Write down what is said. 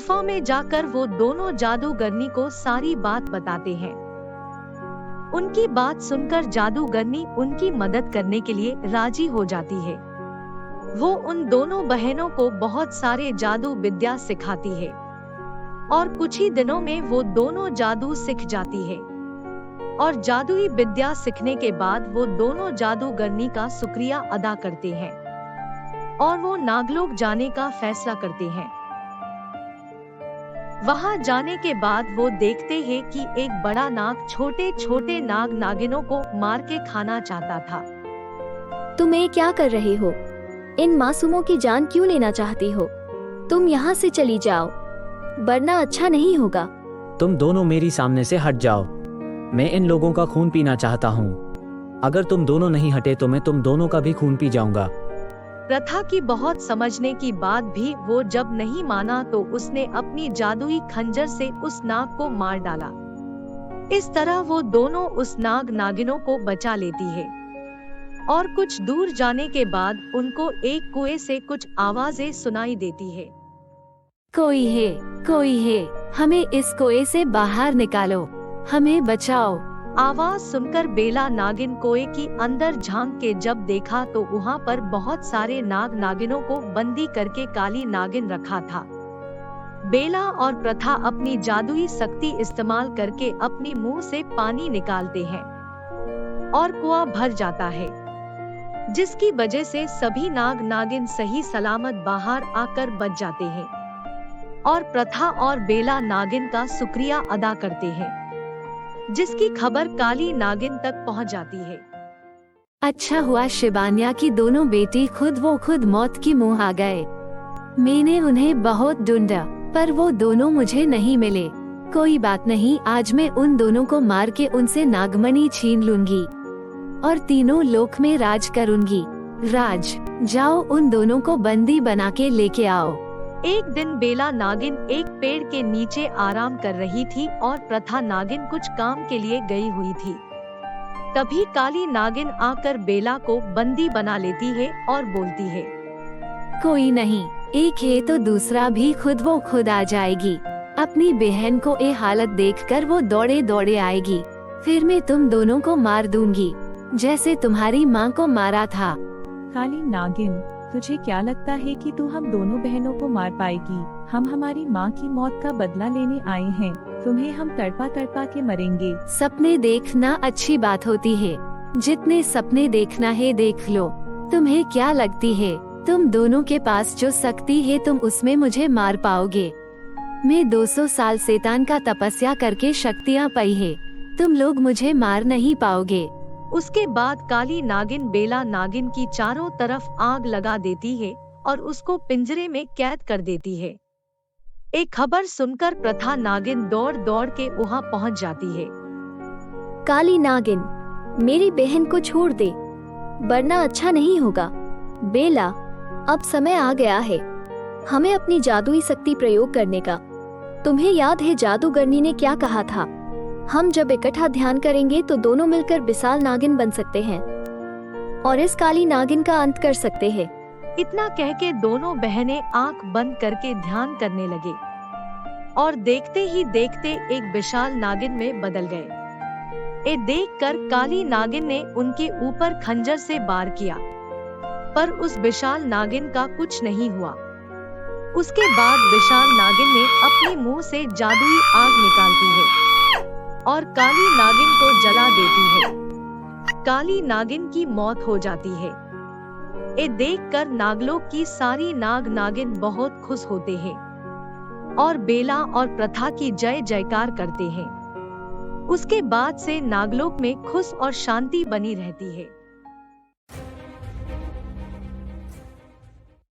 गुफा में जाकर वो दोनों जादूगरनी को सारी बात बताते हैं। उनकी बात सुनकर जादूगरनी उनकी मदद करने के लिए राजी हो जाती है। वो उन दोनों बहनों को बहुत सारे जादू विद्या सिखाती है और कुछ ही दिनों में वो दोनों जादू सीख जाती है। और जादुई विद्या सीखने के बाद वो दोनों जादूगरनी का शुक्रिया अदा करते हैं और वो नागलोक जाने का फैसला करते हैं। वहां जाने के बाद वो देखते हैं कि एक बड़ा नाग छोटे छोटे नाग नागिनों को मार के खाना चाहता था। तुम ये क्या कर रहे हो? इन मासूमों की जान क्यों लेना चाहती हो? तुम यहाँ से चली जाओ, वरना अच्छा नहीं होगा। तुम दोनों मेरी सामने से हट जाओ। मैं इन लोगों का खून पीना चाहता हूँ। अगर तुम दोनों नहीं हटे तो मैं तुम दोनों का भी खून पी जाऊंगा। प्रथा की बहुत समझने की बाद भी वो जब नहीं माना तो उसने अपनी जादुई खंजर से उस नाग को मार डाला। इस तरह वो दोनों उस नाग नागिनों को बचा लेती है और कुछ दूर जाने के बाद उनको एक कुएं से कुछ आवाजें सुनाई देती है। कोई है, हमें इस कुएं से बाहर निकालो, हमें बचाओ। आवाज सुनकर बेला नागिन कुएं की अंदर झांक के जब देखा तो वहाँ पर बहुत सारे नाग नागिनों को बंदी करके काली नागिन रखा था। बेला और प्रथा अपनी जादुई शक्ति इस्तेमाल करके अपनी मुंह से पानी निकालते हैं और कुआं भर जाता है, जिसकी वजह से सभी नाग नागिन सही सलामत बाहर आकर बच जाते हैं और प्रथा और बेला नागिन का शुक्रिया अदा करते हैं, जिसकी खबर काली नागिन तक पहुंच जाती है। अच्छा हुआ शिबान्या की दोनों बेटी खुद मौत की मुंह आ गए। मैंने उन्हें बहुत ढूंढा पर वो दोनों मुझे नहीं मिले। कोई बात नहीं, आज मैं उन दोनों को मार के उनसे नागमणि छीन लूंगी और तीनों लोक में राज करूंगी। राज, जाओ उन दोनों को बंदी बना के लेके आओ। एक दिन बेला नागिन एक पेड़ के नीचे आराम कर रही थी और प्रथा नागिन कुछ काम के लिए गई हुई थी। तभी काली नागिन आकर बेला को बंदी बना लेती है और बोलती है, कोई नहीं, एक है तो दूसरा भी खुद आ जाएगी। अपनी बहन को ये हालत देखकर वो दौड़े दौड़े आएगी, फिर मैं तुम दोनों को मार दूंगी जैसे तुम्हारी माँ को मारा था। काली नागिन, तुझे क्या लगता है कि तू हम दोनों बहनों को मार पाएगी? हम हमारी माँ की मौत का बदला लेने आए हैं। तुम्हें हम तड़पा तड़पा के मरेंगे। सपने देखना अच्छी बात होती है, जितने सपने देखना है देख लो। तुम्हें क्या लगती है तुम दोनों के पास जो शक्ति है तुम उसमें मुझे मार पाओगे? मैं 200 साल शैतान का तपस्या करके शक्तियाँ पाई है, तुम लोग मुझे मार नहीं पाओगे। उसके बाद काली नागिन बेला नागिन की चारों तरफ आग लगा देती है और उसको पिंजरे में कैद कर देती है। एक खबर सुनकर प्रथा नागिन दौड़ दौड़ के वहाँ पहुँच जाती है। काली नागिन, मेरी बहन को छोड़ दे, वरना अच्छा नहीं होगा। बेला, अब समय आ गया है हमें अपनी जादुई शक्ति प्रयोग करने का। तुम्हें याद है जादूगरनी ने क्या कहा था? हम जब इकट्ठा ध्यान करेंगे तो दोनों मिलकर विशाल नागिन बन सकते हैं और इस काली नागिन का अंत कर सकते हैं। इतना कह के दोनों बहनें आंख बंद करके ध्यान करने लगे और देखते ही देखते एक विशाल नागिन में बदल गए। ये देखकर काली नागिन ने उनके ऊपर खंजर से वार किया, पर उस विशाल नागिन का कुछ नहीं हुआ। उसके बाद विशाल नागिन ने अपने मुंह से जादुई आग निकालती है और काली नागिन को जला देती है। काली नागिन की मौत हो जाती है। ये देखकर नागलोक की सारी नाग नागिन बहुत खुश होते हैं और बेला और प्रथा की जय जयकार करते हैं। उसके बाद से नागलोक में खुश और शांति बनी रहती है।